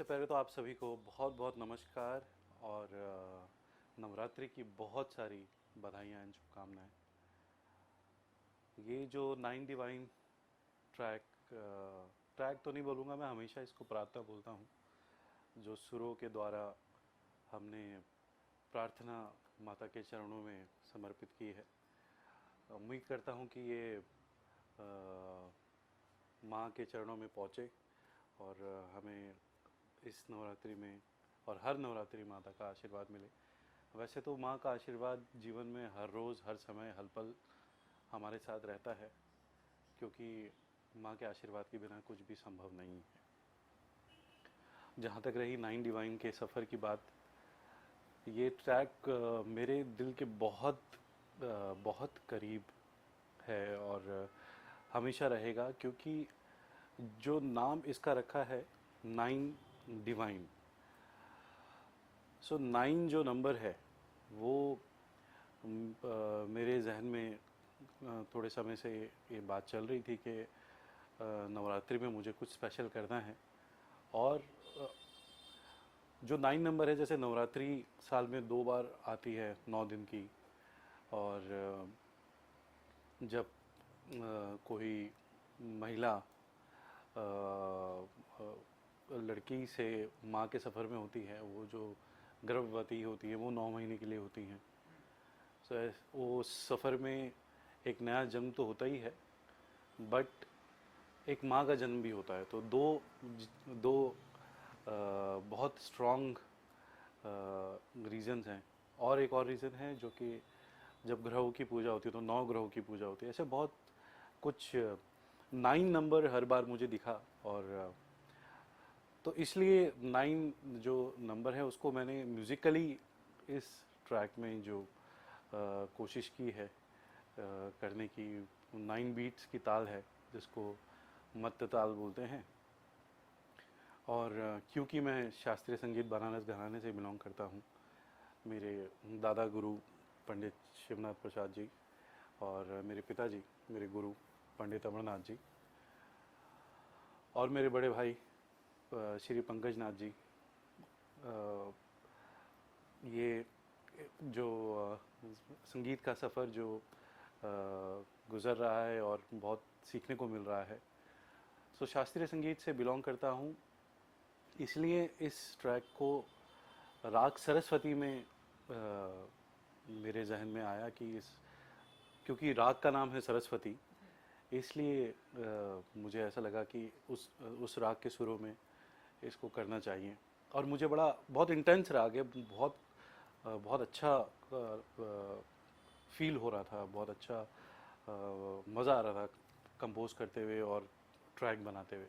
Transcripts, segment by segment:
पहले तो आप सभी को बहुत बहुत नमस्कार और नवरात्रि की बहुत सारी बधाइयाँ एंड शुभकामनाएं। ये जो नाइन डिवाइन ट्रैक ट्रैक तो नहीं बोलूँगा मैं, हमेशा इसको प्रार्थना बोलता हूँ, जो सुरों के द्वारा हमने प्रार्थना माता के चरणों में समर्पित की है। उम्मीद करता हूँ कि ये माँ के चरणों में पहुँचे और हमें इस नवरात्रि में और हर नवरात्रि माता का आशीर्वाद मिले। वैसे तो माँ का आशीर्वाद जीवन में हर रोज़ हर समय हर पल हमारे साथ रहता है, क्योंकि माँ के आशीर्वाद के बिना कुछ भी संभव नहीं है। जहाँ तक रही नाइन डिवाइन के सफ़र की बात, ये ट्रैक मेरे दिल के बहुत करीब है और हमेशा रहेगा, क्योंकि जो नाम इसका रखा है नाइन डिवाइन, सो नाइन जो नंबर है वो मेरे जहन में थोड़े समय से ये बात चल रही थी कि नवरात्रि में मुझे कुछ स्पेशल करना है। और जो नाइन नंबर है, जैसे नवरात्रि साल में 2 बार आती है 9 दिन की, और जब कोई महिला लड़की से माँ के सफ़र में होती है, वो जो गर्भवती होती है वो 9 महीने के लिए होती हैं। सो वो सफ़र में एक नया जन्म तो होता ही है, बट एक माँ का जन्म भी होता है। तो दो दो बहुत स्ट्रॉन्ग रीज़न्स हैं। और एक और रीज़न है जो कि जब ग्रहों की पूजा होती है तो 9 ग्रहों की पूजा होती है। ऐसे बहुत कुछ नाइन नंबर हर बार मुझे दिखा, और तो इसलिए नाइन जो नंबर है उसको मैंने म्यूज़िकली इस ट्रैक में जो कोशिश की है करने की, 9 बीट्स की ताल है जिसको मत्त ताल बोलते हैं। और क्योंकि मैं शास्त्रीय संगीत बनारस घराने से बिलोंग करता हूँ, मेरे दादा गुरु पंडित शिवनाथ प्रसाद जी और मेरे पिताजी मेरे गुरु पंडित अमरनाथ जी और मेरे बड़े भाई श्री पंकज नाथ जी, ये जो संगीत का सफ़र जो गुज़र रहा है और बहुत सीखने को मिल रहा है। सो शास्त्रीय संगीत से बिलोंग करता हूँ, इसलिए इस ट्रैक को राग सरस्वती में मेरे जहन में आया कि क्योंकि राग का नाम है सरस्वती, इसलिए मुझे ऐसा लगा कि उस राग के सुरों में इसको करना चाहिए। और मुझे बहुत इंटेंस राग है, बहुत अच्छा फील हो रहा था, बहुत अच्छा मज़ा आ रहा था कंपोज करते हुए और ट्रैक बनाते हुए।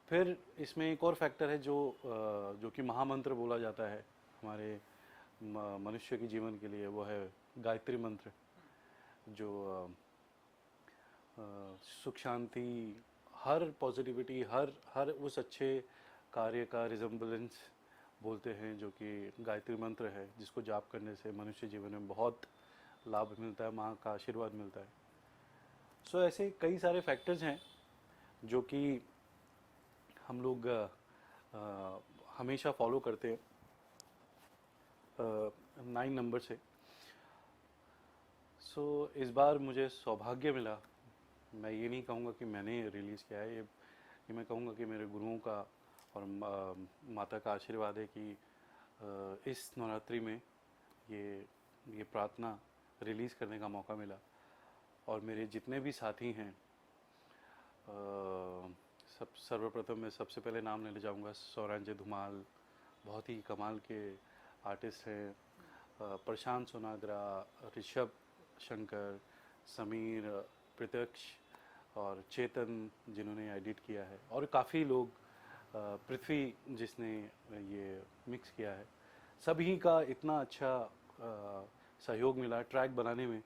फिर इसमें एक और फैक्टर है जो कि महामंत्र बोला जाता है हमारे मनुष्य के जीवन के लिए, वो है गायत्री मंत्र, जो सुख शांति, हर पॉजिटिविटी, हर हर उस अच्छे कार्य का रिजम्बलेंस बोलते हैं, जो कि गायत्री मंत्र है, जिसको जाप करने से मनुष्य जीवन में बहुत लाभ मिलता है, माँ का आशीर्वाद मिलता है। सो ऐसे कई सारे फैक्टर्स हैं जो कि हम लोग हमेशा फॉलो करते हैं नाइन नंबर से। सो इस बार मुझे सौभाग्य मिला, मैं ये नहीं कहूँगा कि मैंने रिलीज़ किया है, ये मैं कहूँगा कि मेरे गुरुओं का और माता का आशीर्वाद है कि इस नवरात्रि में ये प्रार्थना रिलीज़ करने का मौका मिला। और मेरे जितने भी साथी हैं, सर्वप्रथम मैं सबसे पहले नाम लेने जाऊँगा सौरांजय धुमाल, बहुत ही कमाल के आर्टिस्ट हैं। प्रशांत सोनाग्रा, ऋषभ शंकर, समीर, प्रत्यक्ष और चेतन जिन्होंने एडिट किया है, और काफ़ी लोग, पृथ्वी जिसने ये मिक्स किया है, सभी का इतना अच्छा सहयोग मिला ट्रैक बनाने में।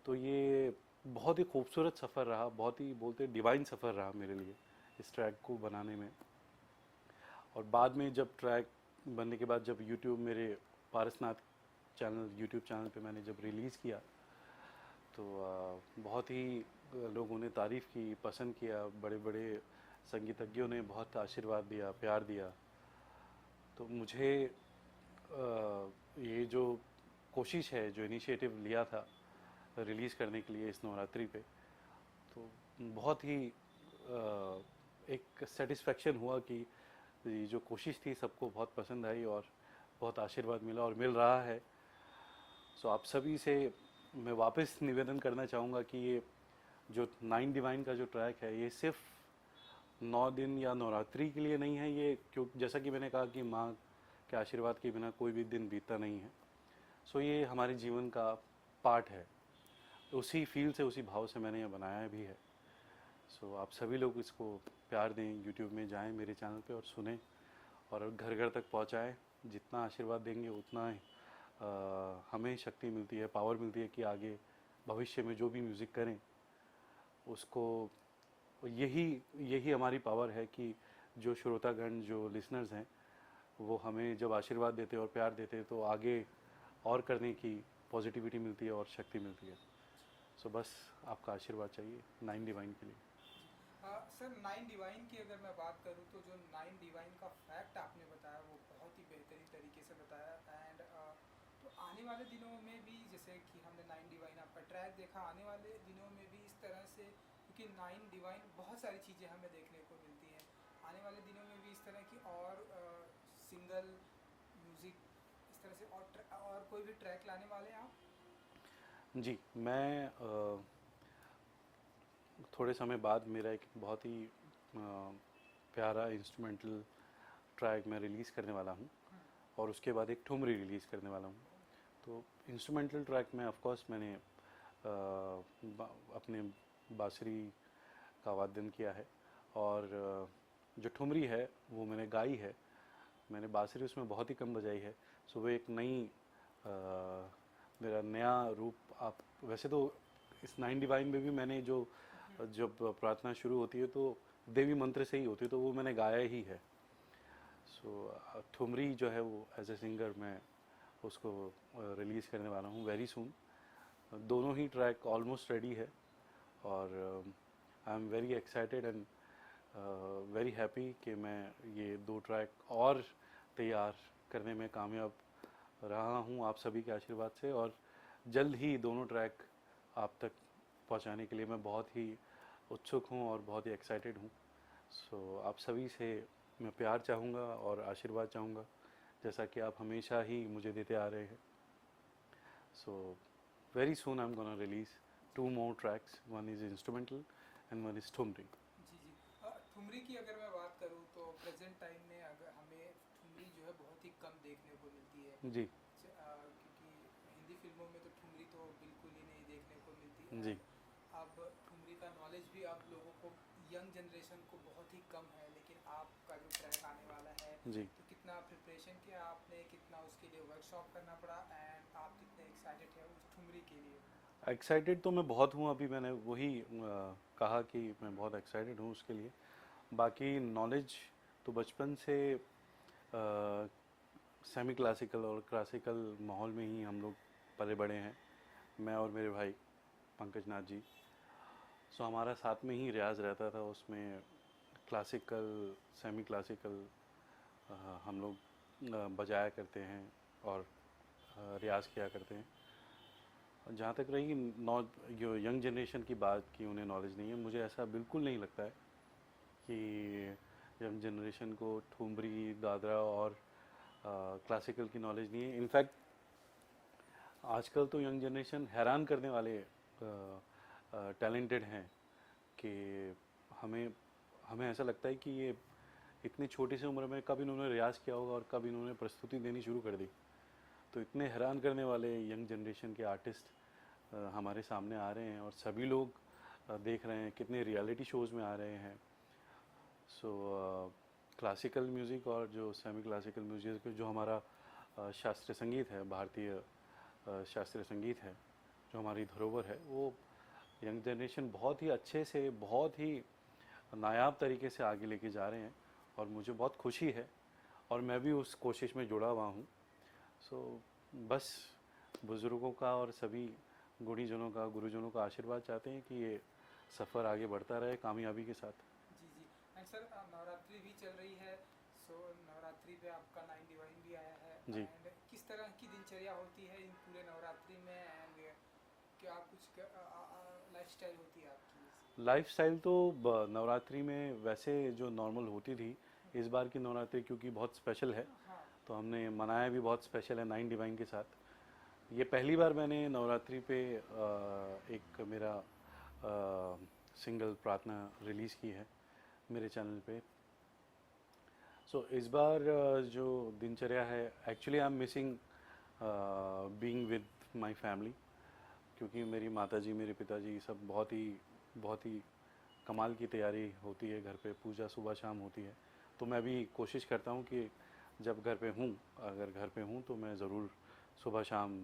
तो ये बहुत ही खूबसूरत सफ़र रहा, बहुत ही बोलते डिवाइन सफ़र रहा मेरे लिए इस ट्रैक को बनाने में। और बाद में जब ट्रैक बनने के बाद, जब यूट्यूब मेरे पारसनाथ यूट्यूब चैनल पे मैंने जब रिलीज़ किया, तो बहुत ही लोगों ने तारीफ़ की, पसंद किया, बड़े बड़े संगीतज्ञों ने बहुत आशीर्वाद दिया, प्यार दिया। तो मुझे ये जो कोशिश है, जो इनिशिएटिव लिया था रिलीज़ करने के लिए इस नवरात्रि पे, तो बहुत ही एक सेटिस्फेक्शन हुआ कि ये जो कोशिश थी सबको बहुत पसंद आई और बहुत आशीर्वाद मिला और मिल रहा है। सो आप सभी से मैं वापस निवेदन करना चाहूँगा कि ये जो 9 डिवाइन का जो ट्रैक है, ये सिर्फ 9 दिन या नवरात्रि के लिए नहीं है। ये क्यों, जैसा कि मैंने कहा कि माँ के आशीर्वाद के बिना कोई भी दिन बीतता नहीं है। सो ये हमारे जीवन का पार्ट है। उसी फील से, उसी भाव से मैंने ये बनाया भी है। सो आप सभी लोग इसको प्यार दें, यूट्यूब में जाएं मेरे चैनल पे और सुनें और घर घर तक पहुंचाएं। जितना आशीर्वाद देंगे उतना हमें शक्ति मिलती है, पावर मिलती है कि आगे भविष्य में जो भी म्यूज़िक करें उसको, यही हमारी पावर है कि जो श्रोतागण, जो लिसनर्स हैं, वो हमें जब आशीर्वाद देते हैं और प्यार देते हैं तो आगे और करने की पॉजिटिविटी मिलती है और शक्ति मिलती है। सो बस आपका आशीर्वाद चाहिए 9 डिवाइन के लिए। सर 9 डिवाइन की अगर मैं बात करूं तो जो 9 डिवाइन का फैक्ट आपने बताया वो बहुत ही बेहतरीन तरीके से बताया। एंड तो आने वाले दिनों में भी, जैसे कि हमने 9 डिवाइन आपका ट्रैक देखा, आने वाले दिनों में भी इस तरह से, क्योंकि 9 डिवाइन बहुत सारी चीज़ें हमें देखने को मिलती हैं, आने वाले दिनों में भी इस तरह की और सिंगल म्यूज़िक इस तरह से और कोई भी ट्रैक लाने वाले हैं आप? जी, मैं थोड़े समय बाद मेरा एक बहुत ही प्यारा इंस्ट्रूमेंटल ट्रैक मैं रिलीज़ करने वाला हूँ और उसके बाद एक ठुमरी रिलीज़ करने वाला हूँ। तो इंस्ट्रूमेंटल ट्रैक में ऑफ कोर्स मैंने अपने बांसुरी का वादन किया है और जो ठुमरी है वो मैंने गाई है। मैंने बांसुरी उसमें बहुत ही कम बजाई है। सो वो एक नई मेरा नया रूप। आप वैसे तो इस 9 डिवाइन में भी मैंने जो जब प्रार्थना शुरू होती है तो देवी मंत्र से ही होती है, तो वो मैंने गाया ही है। सो ठुमरी जो है वो एज ए सिंगर मैं उसको रिलीज़ करने वाला हूँ वेरी सून। दोनों ही ट्रैक ऑलमोस्ट रेडी है और I am very excited and very happy कि मैं ये 2 ट्रैक और तैयार करने में कामयाब रहा हूँ आप सभी के आशीर्वाद से, और जल्द ही दोनों ट्रैक आप तक पहुँचाने के लिए मैं बहुत ही उत्सुक हूँ और बहुत ही एक्साइटेड हूँ। सो आप सभी से मैं प्यार चाहूँगा और आशीर्वाद चाहूँगा, जैसा कि आप हमेशा ही मुझे देते आ रहे हैं। So very soon I am gonna release 2 more tracks, one is instrumental and one is thumri. जी जी। ठुमरी की अगर मैं बात करूँ तो प्रेजेंट टाइम में अगर हमें ठुमरी जो है बहुत ही कम देखने को मिलती है, जी क्योंकि हिंदी फिल्मों में तो ठुमरी तो बिल्कुल ही नहीं देखने को मिलती। जी एंड अब ठुमरी का नॉलेज भी अब लोगों को, यंग जनरेशन को बहुत ही कम है, लेकिन आपका जो ट्रैक आने वाला है जी। तो कितना प्रिपरेशन किया आपने, कितना उसके लिए वर्कशॉप करना पड़ा, एंड आप कितने एक्साइटेड हैं उस ठुमरी के लिए? एक्साइटेड तो मैं बहुत हूँ, अभी मैंने वही कहा कि मैं बहुत एक्साइटेड हूँ उसके लिए। बाकी नॉलेज तो बचपन से सेमी क्लासिकल और क्लासिकल माहौल में ही हम लोग पले बड़े हैं, मैं और मेरे भाई पंकज नाथ जी। सो हमारा साथ में ही रियाज रहता था, उसमें क्लासिकल, सेमी क्लासिकल हम लोग बजाया करते हैं और रियाज किया करते हैं। जहाँ तक रही जो यंग जनरेशन की बात की उन्हें नॉलेज नहीं है, मुझे ऐसा बिल्कुल नहीं लगता है कि यंग जनरेशन को ठुमरी, दादरा और क्लासिकल की नॉलेज नहीं है। इनफैक्ट आजकल तो यंग जनरेशन हैरान करने वाले टैलेंटेड हैं कि हमें हमें ऐसा लगता है कि ये इतनी छोटी सी उम्र में कब इन्होंने रियाज किया होगा और कब इन्होंने प्रस्तुति देनी शुरू कर दी। तो इतने हैरान करने वाले यंग जनरेशन के आर्टिस्ट हमारे सामने आ रहे हैं और सभी लोग देख रहे हैं, कितने रियलिटी शोज़ में आ रहे हैं। सो क्लासिकल म्यूज़िक और जो सेमी क्लासिकल म्यूज़िक, जो हमारा शास्त्रीय संगीत है, भारतीय शास्त्रीय संगीत है, जो हमारी धरोहर है, वो यंग जनरेशन बहुत ही अच्छे से, बहुत ही नायाब तरीके से आगे लेके जा रहे हैं और मुझे बहुत खुशी है और मैं भी उस कोशिश में जुड़ा हुआ हूँ। सो बस बुज़ुर्गों का और सभी गुणीजनों का, गुरुजनों का आशीर्वाद चाहते हैं कि ये सफ़र आगे बढ़ता रहे कामयाबी के साथ। जी जी। एंड सर नवरात्रि भी चल रही है, सो नवरात्रि पे आपका 9 डिवाइन भी आया है, जी। एंड किस तरह की दिनचर्या होती है इन पूरे नवरात्रि में, एंड क्या कुछ लाइफस्टाइल होती है आपकी? लाइफस्टाइल तो नवरात्रि में वैसे जो नॉर्मल होती थी, इस बार की नवरात्रि क्योंकि बहुत स्पेशल है हाँ। तो हमने मनाया भी बहुत स्पेशल है 9 डिवाइन के साथ। ये पहली बार मैंने नवरात्रि पे एक मेरा सिंगल प्रार्थना रिलीज़ की है मेरे चैनल पे। सो इस बार जो दिनचर्या है, actually I am missing being with my family, क्योंकि मेरी माताजी मेरे पिताजी सब बहुत ही कमाल की तैयारी होती है घर पे, पूजा सुबह शाम होती है। तो मैं भी कोशिश करता हूँ कि जब घर पे हूँ, अगर घर पे हूँ तो मैं ज़रूर सुबह शाम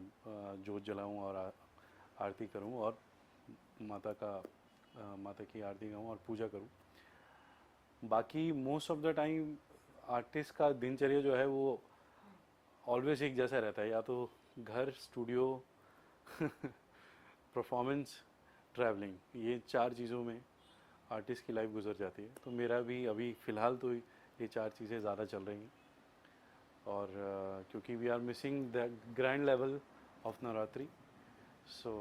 जोत जलाऊँ और आरती करूँ और माता की आरती गाऊँ और पूजा करूँ। बाकी most of the time artist का दिनचर्या जो है वो ऑलवेज एक जैसा रहता है, या तो घर, स्टूडियो, परफॉर्मेंस, ट्रैवलिंग, ये 4 चीज़ों में आर्टिस्ट की लाइफ गुजर जाती है। तो मेरा भी अभी फ़िलहाल तो ये 4 चीज़ें ज़्यादा चल रही हैं। और क्योंकि we are missing the grand level of Navratri, so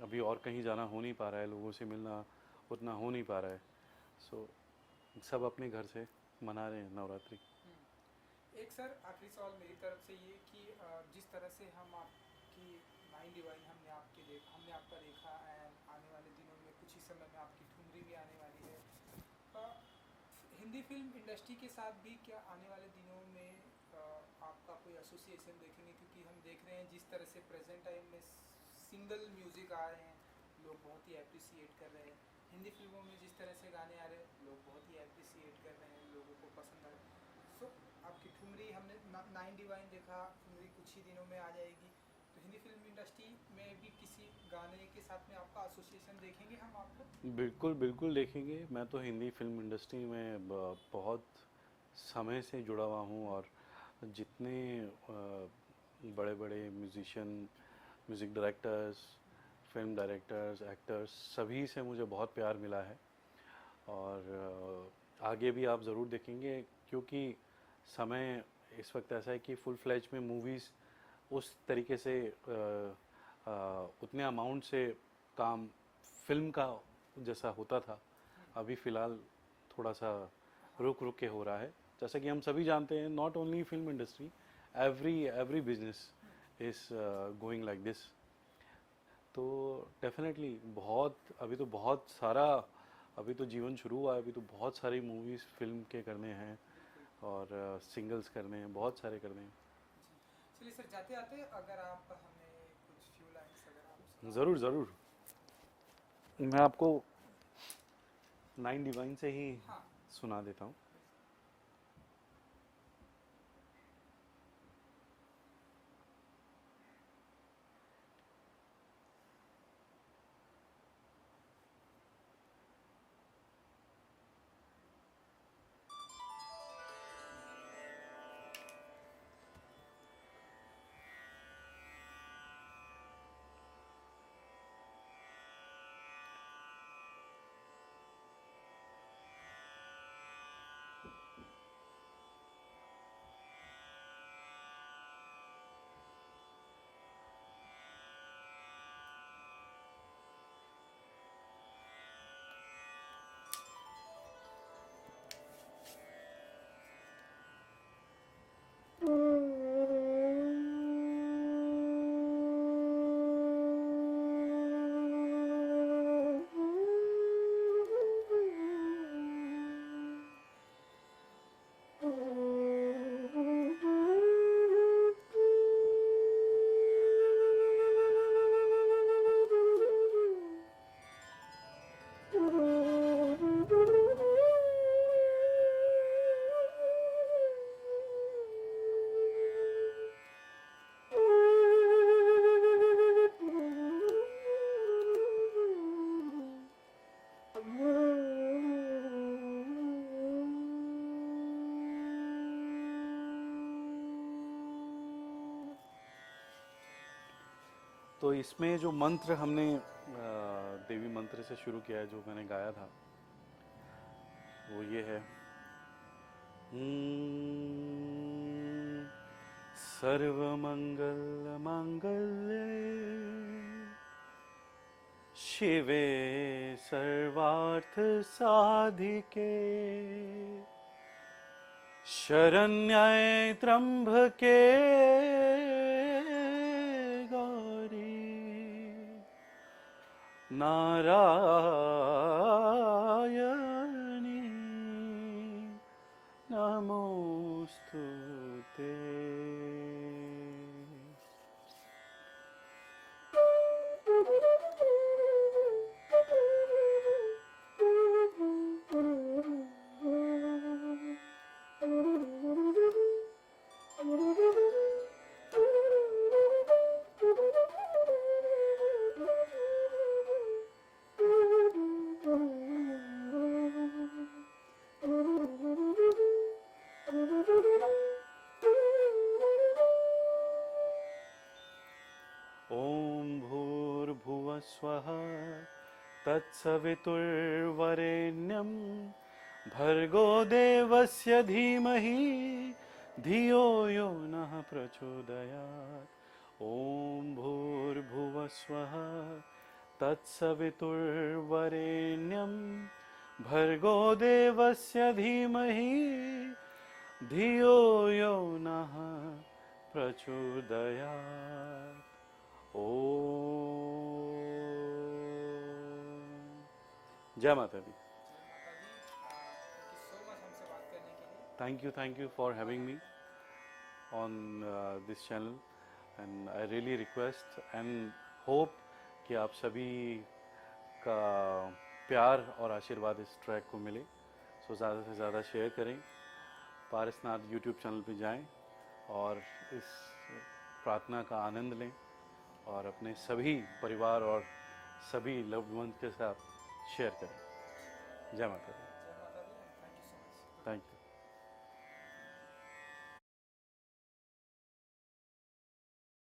अभी और कहीं जाना हो नहीं पा रहा है, लोगों से मिलना उतना हो नहीं पा रहा है। सो सब अपने घर से मना रहे हैं नवरात्रि। एक सर आखिरी सवाल मेरी तरफ से ये कि जिस तरह से हम आपकी 9 डिवाइन हमने आपका देखा, एंड आने वाले दिनों में कुछ ही समय में आपकी ठुमरी भी आने वाली है, अ, हिंदी फिल्म इंडस्ट्री के साथ भी क्या आने वाले दिनों में आपका कोई एसोसिएशन देखेंगे? क्योंकि हम देख रहे हैं जिस तरह से प्रेजेंट टाइम में सिंगल म्यूज़िक आ रहे हैं, लोग बहुत ही अप्रिसिएट कर रहे हैं। हिंदी फिल्मों में जिस तरह से गाने आ रहे हैं, लोग बहुत ही अप्रिसिएट कर रहे हैं, लोगों को पसंद आ रहा है। सो आपकी ठुमरी हमने 9 डिवाइन देखा, ठुमरी कुछ ही दिनों में आ जाएगी, तो हिंदी फिल्म इंडस्ट्री में भी किसी गाने के साथ में आपका एसोसिएशन देखेंगे हम आपको? बिल्कुल बिल्कुल देखेंगे। मैं तो हिंदी फिल्म इंडस्ट्री में बहुत समय से जुड़ा हुआ हूँ, और जितने बड़े बड़े musician, music directors, film directors, actors, सभी से मुझे बहुत प्यार मिला है। और आगे भी आप ज़रूर देखेंगे, क्योंकि समय इस वक्त ऐसा है कि फुल फ्लैज में मूवीज़ उस तरीके से उतने अमाउंट से काम फिल्म का जैसा होता था, अभी फ़िलहाल थोड़ा सा रुक रुक के हो रहा है। जैसा कि हम सभी जानते हैं, not only film industry, every business is going like this. तो डेफिनेटली अभी तो जीवन शुरू हुआ है, अभी तो बहुत सारी मूवीज़ फिल्म के करने हैं बिल्कुल। और सिंगल्स करने हैं, बहुत सारे करने हैं। जी चलिए सर, जाते आते अगर आप हमें कुछ फ्यू लाइन्स अगर आप सुना ज़रूर ज़रूर, मैं आपको 9 डिवाइन से ही हाँ। सुना देता हूँ। तो इसमें जो मंत्र हमने देवी मंत्र से शुरू किया है, जो मैंने गाया था, वो ये है, सर्वमंगल मांगल्ये शिवे सर्वार्थ साधिके शरण्ये त्र्यंबके गौरी नारायणी नमोस्तुते। ओम भूर्भुवः स्वः तत्सवितुर्वरेण्यं भर्गो देवस्य धीमहि धियो यो नः प्रचोदयात्। ओम भूर्भुवः स्वः तत्सवितुर्वरेण्यं भर्गो देवस्य धीमहि धियो यो नः प्रचोदयात्। जय माता दी। जय माता दी, थैंक यू सो मच हमसे बात करने के लिए। Thank you for having me on this channel, and I really request and hope कि आप सभी का प्यार और आशीर्वाद इस ट्रैक को मिले। सो ज़्यादा से ज़्यादा शेयर करें, पारसनाथ यूट्यूब चैनल पे जाएं और इस प्रार्थना का आनंद लें और अपने सभी परिवार और सभी लव्ड वंस के साथ शेयर करें। जय माता दी। जय माता दी, thank you so much. Thank you.